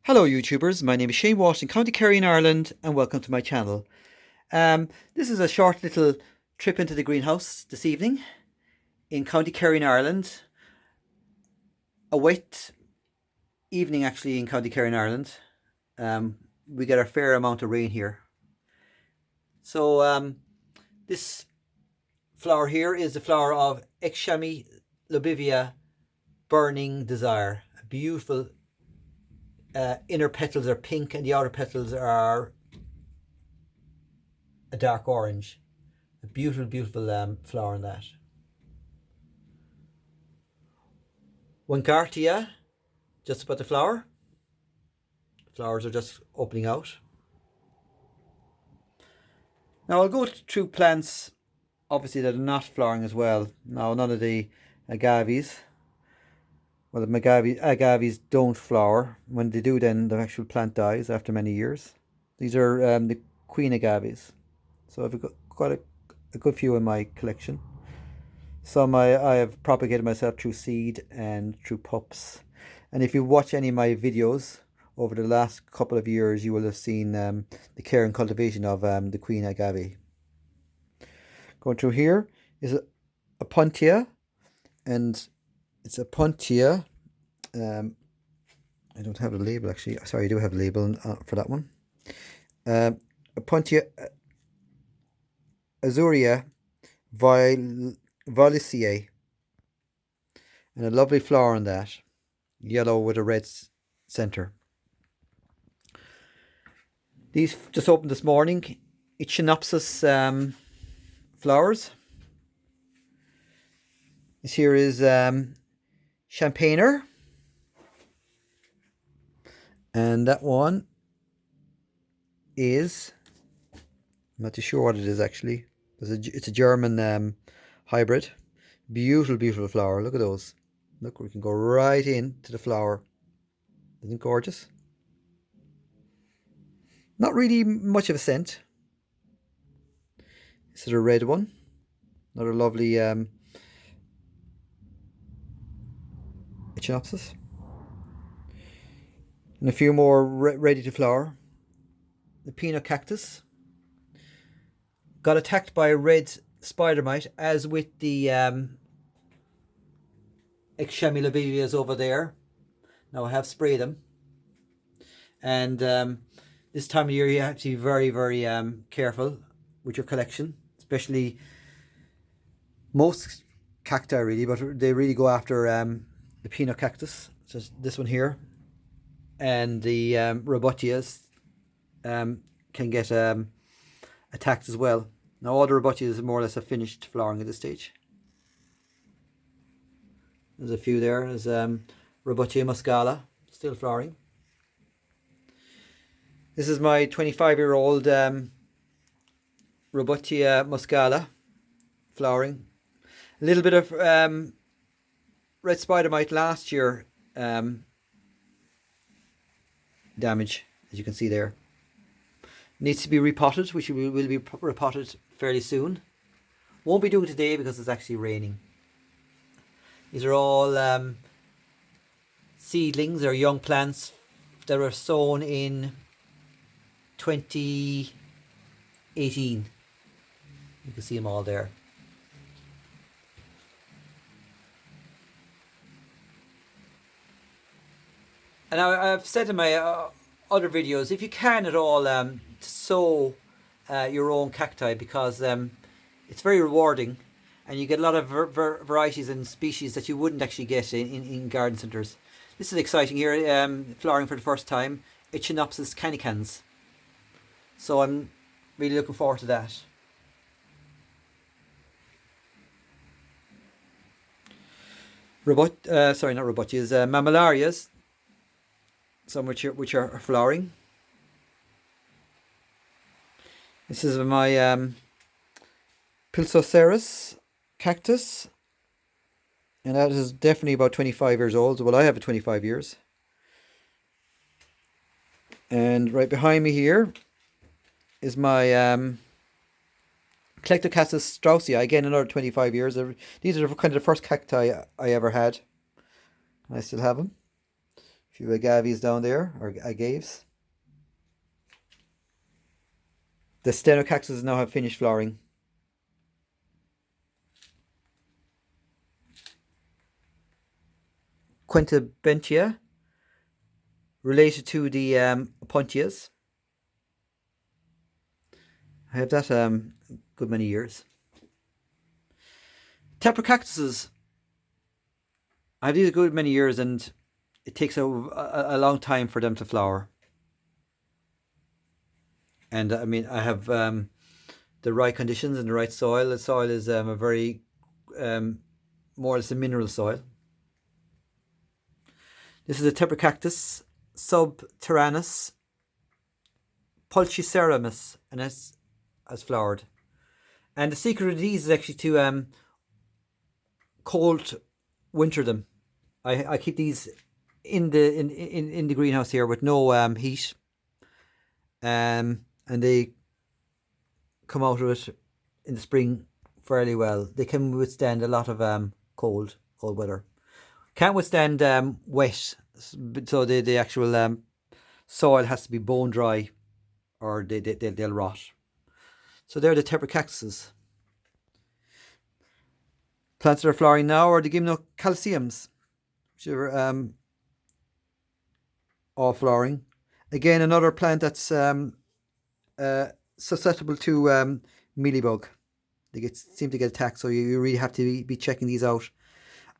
Hello YouTubers, my name is Shane Walsh in County Kerry in Ireland and welcome to my channel. This is a short little trip into the greenhouse this evening in County Kerry in Ireland. A wet evening actually in County Kerry in Ireland. We get a fair amount of rain here. So this flower here is the flower of Ecchami lobivia burning desire. A beautiful inner petals are pink and the outer petals are a dark orange. A beautiful, beautiful flower in that. Wangartia, just about the flower. The flowers are just opening out. Now I'll go through plants, obviously, that are not flowering as well. Now none of the agaves. Well, the agaves don't flower. When they do, then the actual plant dies after many years. These are the queen agaves. So I've got a good few in my collection. Some I have propagated myself through seed and through pups. And if you watch any of my videos over the last couple of years, you will have seen the care and cultivation of the queen agave. Going through here is a puntia, and it's a puntia. I don't have a label actually. Sorry, I do have a label for that one. A puntia azurea violacea, and a lovely flower on that, yellow with a red center. These just opened this morning. Echinopsis flowers. This here is champagner, and that one is, I'm not too sure what it is actually. It's a German hybrid. Beautiful, beautiful flower. Look at those. Look, we can go right into the flower. Isn't it gorgeous? Not really much of a scent. This is a red one. Another lovely Echinopsis. And a few more ready to flower. The peanut cactus. Got attacked by a red spider mite, as with the Ecchami lobivias over there. Now I have sprayed them. And this time of year you have to be very, very careful with your collection. Especially most cacti really, but they really go after the peanut cactus. So this one here. And the rhodottias can get attacked as well. Now all the rhodottias more or less have finished flowering at this stage. There's a few there. There's Rhodottia muscala still flowering. This is my 25-year-old Rhodottia muscala flowering. A little bit of red spider mite last year damage, as you can see there. Needs to be repotted, which will be repotted fairly soon. Won't be doing today because it's actually raining. These are all seedlings or young plants that were sown in 2018. You can see them all there. And I've said in my other videos, if you can at all, sow your own cacti, because it's very rewarding, and you get a lot of varieties and species that you wouldn't actually get in garden centres. This is exciting here, flowering for the first time, Echinopsis canicans. So I'm really looking forward to that. Sorry, not Rhodottias, Mammillarias. Some which are flowering. This is my Pilsoceras cactus, and that is definitely about 25 years old. Well, I have it 25 years. And right behind me here is my Calectocastus straussii, again another 25 years. These are kind of the first cacti I ever had. I still have them. few agaves down there, or agaves. The stenocactuses now have finished flowering. Quintabentia, related to the Opuntias. I have that good many years. Teprocactuses. I have these a good many years, and it takes a long time for them to flower. And I mean, I have the right conditions and the right soil. The soil is a very more or less a mineral soil. This is a Teprocactus subterraneus pulchiceramus, and it has flowered. And the secret of these is actually to cold winter them. I keep these in the greenhouse here with no heat, and they come out of it in the spring fairly well. They can withstand a lot of cold weather. Can't withstand wet, so the actual soil has to be bone dry, or they'll rot. So they're the Teprocactuses. Plants that are flowering now are the Gymnocalciums, which are all flowering. Again, another plant that's susceptible to mealybug. They seem to get attacked, so you really have to be checking these out.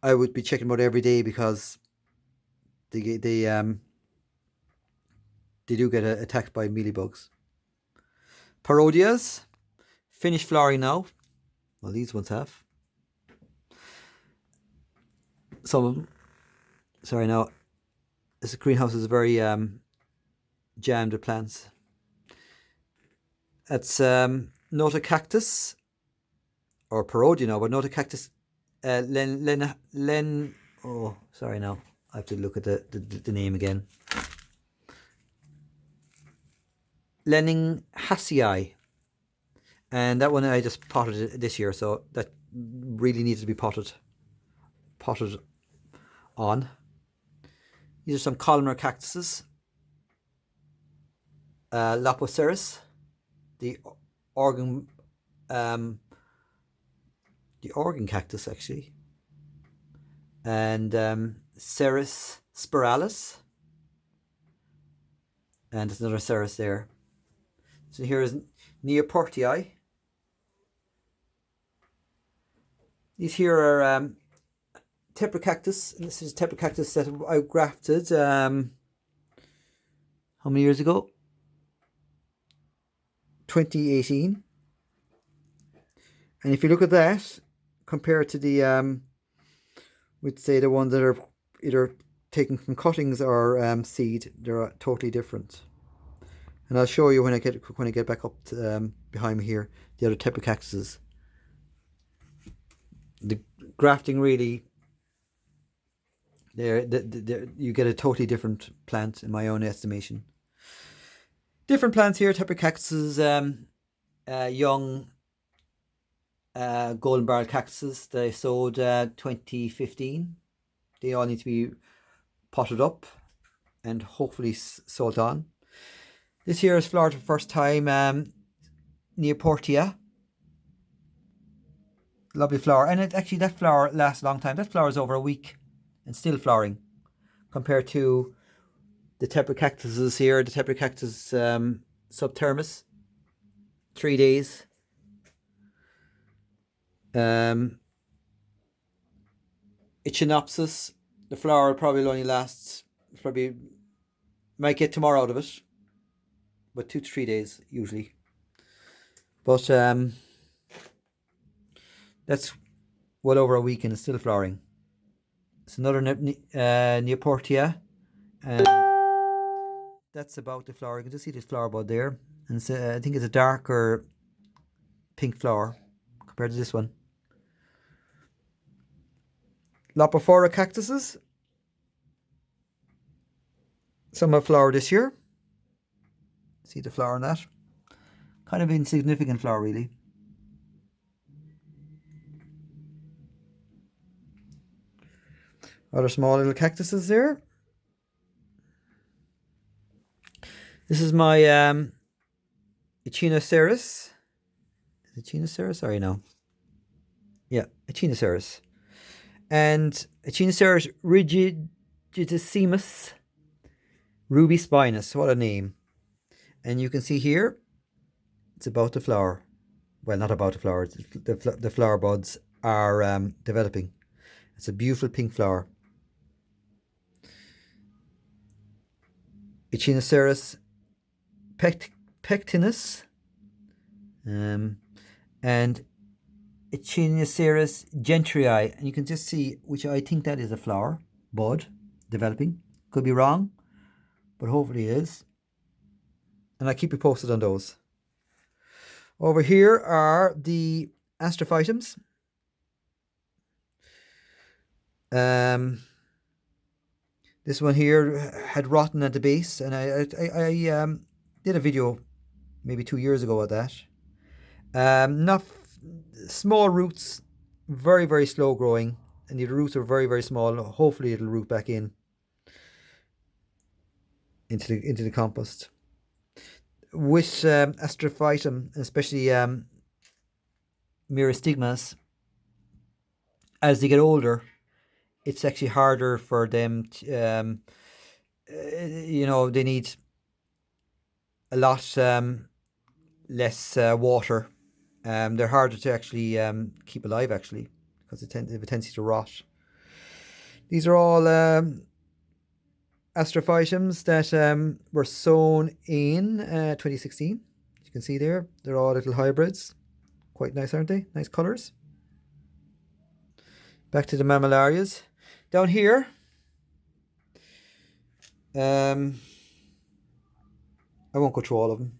I would be checking them out every day, because they do get attacked by mealybugs. Parodias, finished flowering now. Well, these ones have. Some of them. Sorry, now this greenhouse is very jammed with plants. That's Notocactus, or Parodia now, but Notocactus oh, sorry, now I have to look at the name again. Leninghassii, and that one I just potted this year, so that really needs to be potted on. These are some columnar cactuses. Lopoceris, the organ cactus actually, and Ceres spiralis, and there's another Ceres there. So here is Neoportii. These here are Teprocactus, and this is Teprocactus that I grafted how many years ago? 2018. And if you look at that compared to the we'd say the ones that are either taken from cuttings or seed, they're totally different. And I'll show you when I get back up to, behind me here, the other Teprocactuses. The grafting really, you get a totally different plant in my own estimation. Different plants here. Teprocactuses, young golden barrel cactuses that I sowed 2015. They all need to be potted up and hopefully sowed on. This here is flowered for the first time, Neoportia. Lovely flower, and that flower lasts a long time. That flower is over a week and still flowering, compared to the Teprocactuses here. The Teprocactus subterraneus, 3 days. Echinopsis, the flower probably only lasts, might get tomorrow out of it, but 2 to 3 days usually. But that's well over a week and it's still flowering. It's another Neoportia, and that's about the flower. You can just see this flower bud there, and it's I think it's a darker pink flower compared to this one. Lopophora cactuses. Some have flowered this year. See the flower on that? Kind of insignificant flower really. Other small little cactuses there. This is my Echinocereus. Is it Echinocereus? Sorry, no. Yeah, Echinocereus. And Echinocereus rigidissimus ruby spinus. What a name. And you can see here, it's about to flower. Well, not about to flower. The flower buds are developing. It's a beautiful pink flower. Echinocereus pectinus. And Echinocereus gentrii, and you can just see which I think that is a flower bud developing. Could be wrong, but hopefully it is. And I keep you posted on those. Over here are the astrophytums. This one here had rotten at the base, and I did a video maybe 2 years ago of that. Not small roots, very, very slow growing, and the roots are very, very small. Hopefully it'll root back into the compost. With astrophytum, especially myristigmas, as they get older, it's actually harder for them to, they need a lot less water. They're harder to actually keep alive, actually, because they have a tendency to rot. These are all astrophytums that were sown in 2016. You can see there, they're all little hybrids. Quite nice, aren't they? Nice colours. Back to the mammillarias. Down here, I won't go through all of them.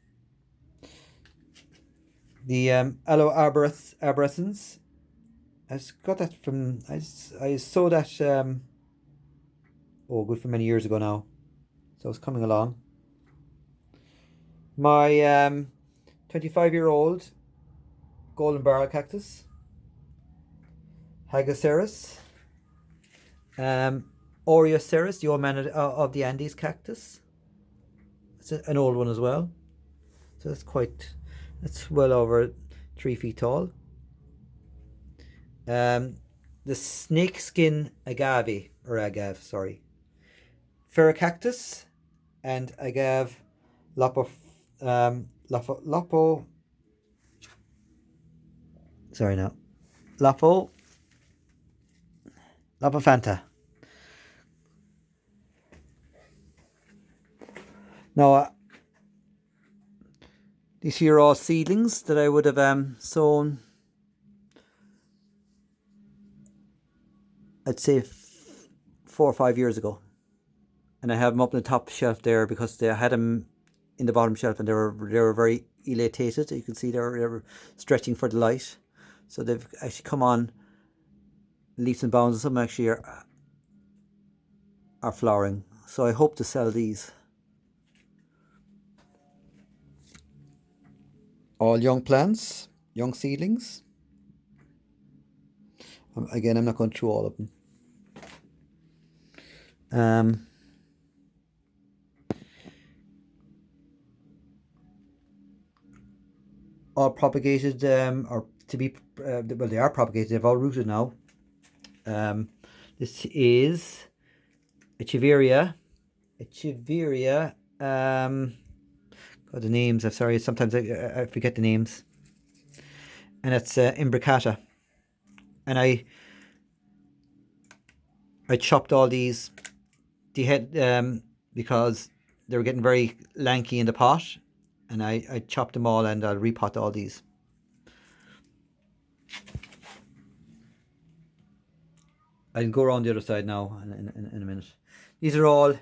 The aloe arborescens. I got that from, I sowed that, good for many years ago now. So it's coming along. My 25-year-old golden barrel cactus. Hagaceris. Oreoceris, the old man of the Andes cactus. It's an old one as well. So that's well over 3 feet tall. The snakeskin agave, sorry. Ferrocactus and agave Lapofanta. Now, these here are all seedlings that I would have sown, I'd say 4 or 5 years ago. And I have them up on the top shelf there because I had them in the bottom shelf and they were very elated. You can see they were stretching for the light. So they've actually come on leaps and bounds, and some actually are flowering. So I hope to sell these. All young plants, young seedlings. Again, I'm not going through all of them. All propagated, or to be, well, they are propagated, they've all rooted now. This is Echeveria. God, the names, I'm sorry, sometimes I forget the names. And it's imbricata. And I chopped all these, the head, because they were getting very lanky in the pot. And I chopped them all and I'll repot all these. I'll go around the other side now in a minute. These are all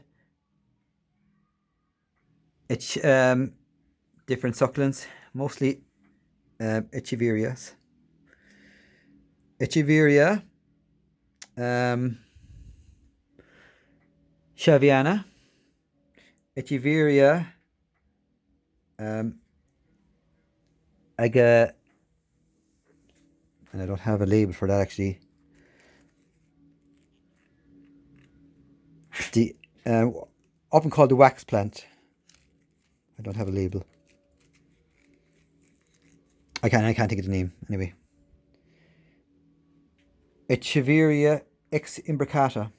different succulents, mostly Echeverias. Echeveria, Shaviana, Echeveria, and I don't have a label for that actually. The often called the wax plant. I don't have a label. I can't think of the name anyway. Echeveria ex imbricata.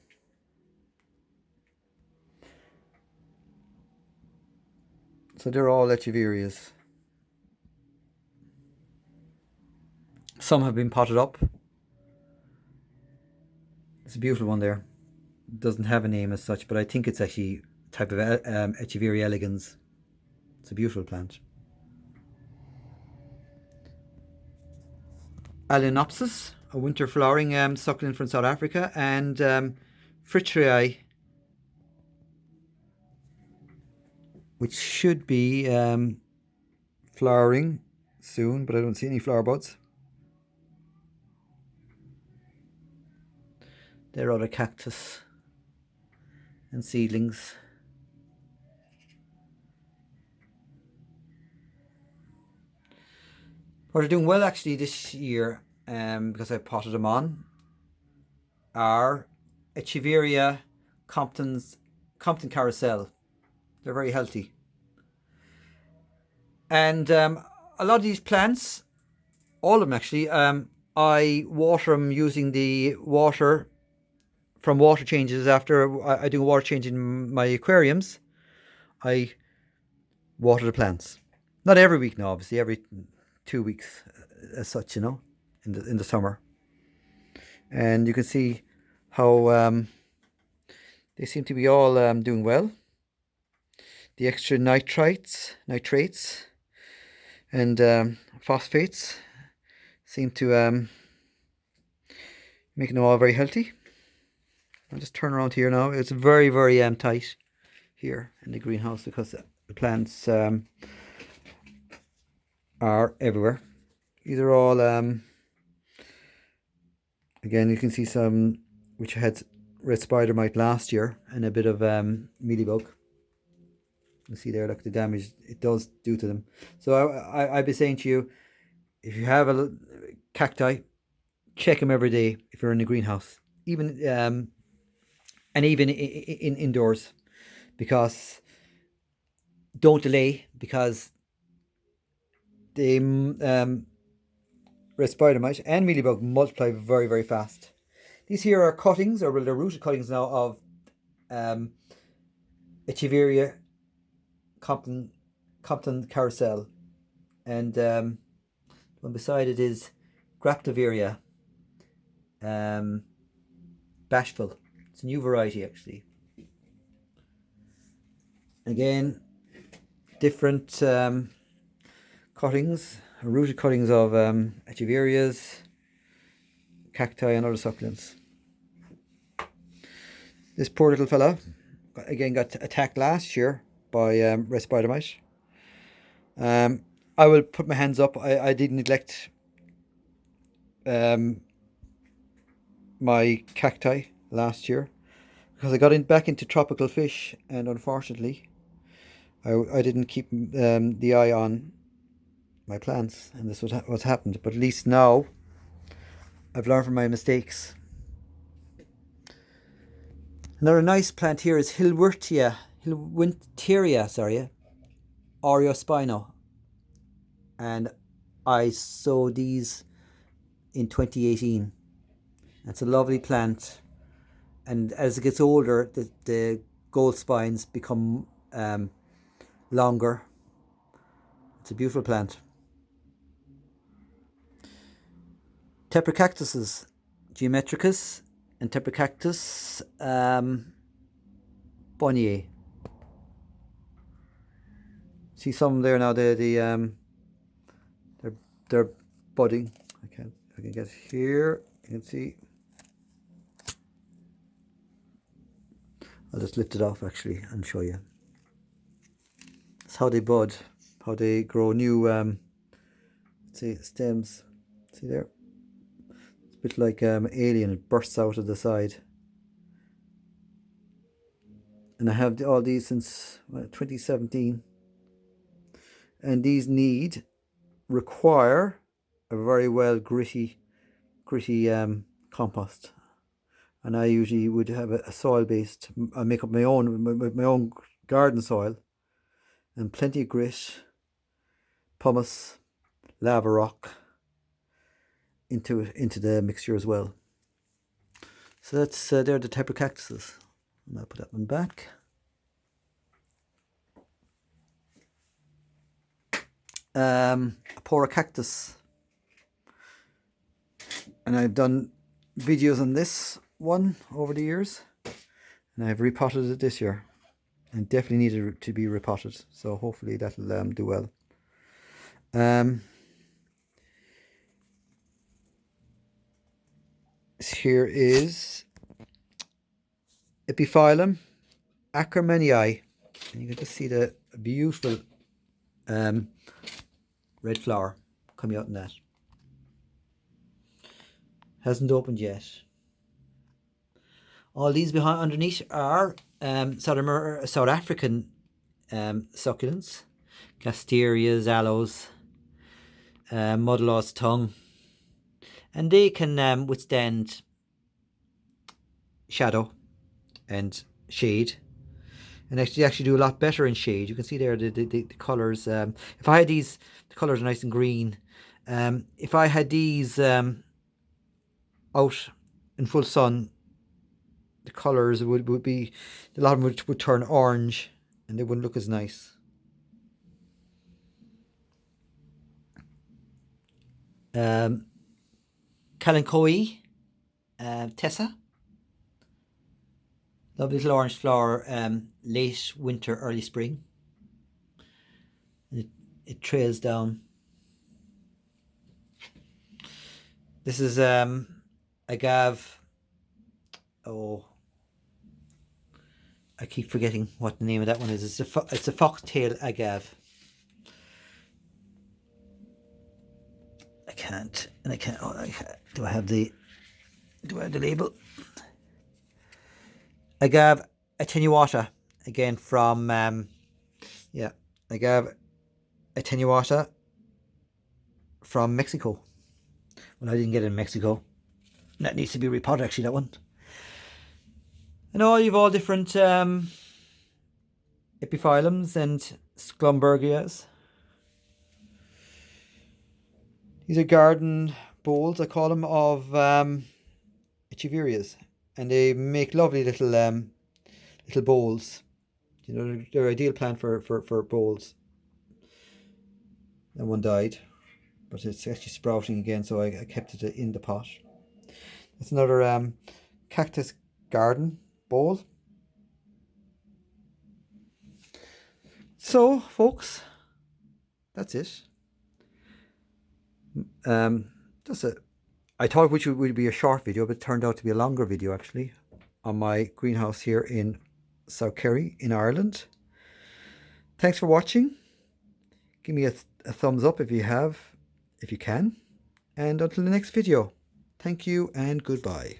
So they're all echeverias. Some have been potted up. It's a beautiful one there. It doesn't have a name as such, but I think it's actually a type of Echeveria elegans. It's a beautiful plant. Alenopsis, a winter flowering succulent from South Africa, and Fritrii, which should be flowering soon, but I don't see any flower buds. There are other cactus and seedlings. What are doing well actually this year, because I potted them on, are Echeveria Compton Carousel. They're very healthy. And a lot of these plants, all of them actually, I water them using the water from water changes. After I do a water change in my aquariums, I water the plants. Not every week now, obviously, every 2 weeks as such, in the summer. And you can see how they seem to be all doing well. The extra nitrates and phosphates seem to make them all very healthy. I'll just turn around here now. It's very, very tight here in the greenhouse because the plants are everywhere. These are all again, you can see some which had red spider mite last year and a bit of mealybug. You see there, look, the damage it does do to them. So I'd be saying to you, if you have a cacti, check them every day if you're in the greenhouse, even and even in indoors, because don't delay, because the red spider mite and mealybug multiply very, very fast. These here are cuttings, or well, they're rooted cuttings now of Echeveria Compton Carousel, and one beside it is Graptoveria Bashful. It's a new variety actually. Again, different cuttings, rooted cuttings of Echeverias, cacti and other succulents. This poor little fella again got attacked last year by red spider mite. I will put my hands up. I did neglect my cacti last year because I got back into tropical fish, and unfortunately I didn't keep the eye on my plants, and this was what's happened. But at least now I've learned from my mistakes. Another nice plant here is Hilwinteria, Oreospino, and I sowed these in 2018. It's a lovely plant, and as it gets older, the gold spines become longer. It's a beautiful plant. Tepracactuses, Geometricus and Tepracactus Bonnier. See some there now. They're budding. I can get here. You can see. I'll just lift it off actually and show you. That's how they bud, how they grow new stems. See there? It's a bit like alien. It bursts out of the side. And I have all these since 2017. And these require a very well gritty compost. And I usually would have a soil based. I make up my own garden soil, and plenty of grit, pumice, lava rock into the mixture as well. So that's they're the type of cactuses. And I'll put that one back. A pora cactus, and I've done videos on this one over the years, and I've repotted it this year, and definitely needed to be repotted. So hopefully that'll do well. Here is Epiphyllum acromanii, and you can just see the beautiful red flower coming out in that. Hasn't opened yet. All these behind underneath are South African succulents, casterias, aloes, mudlark's tongue, and they can withstand shadow and shade, and actually do a lot better in shade. You can see there the colours. If I had these, the colours are nice and green. If I had these out in full sun, the colours would be, a lot of them would turn orange and they wouldn't look as nice. Kalanchoe, Tessa. Lovely little orange flower, late winter, early spring. It trails down. This is agave. Oh, I keep forgetting what the name of that one is. It's a foxtail agave. I can't. Oh, do I have the label? Agave attenuata, again from agave attenuata from Mexico. Well, I didn't get it in Mexico. That needs to be repotted, actually, that one. And you've all different epiphyllums and sclumbergias. These are garden bowls, I call them, of echeverias, and they make lovely little little bowls. You know, they're ideal plant for bowls. And one died, but it's actually sprouting again, so I kept it in the pot. That's another cactus garden bowl. So, folks, that's it. That's it. I thought which would be a short video, but it turned out to be a longer video, actually, on my greenhouse here in South Kerry in Ireland. Thanks for watching. Give me a thumbs up if you can. And until the next video, thank you and goodbye.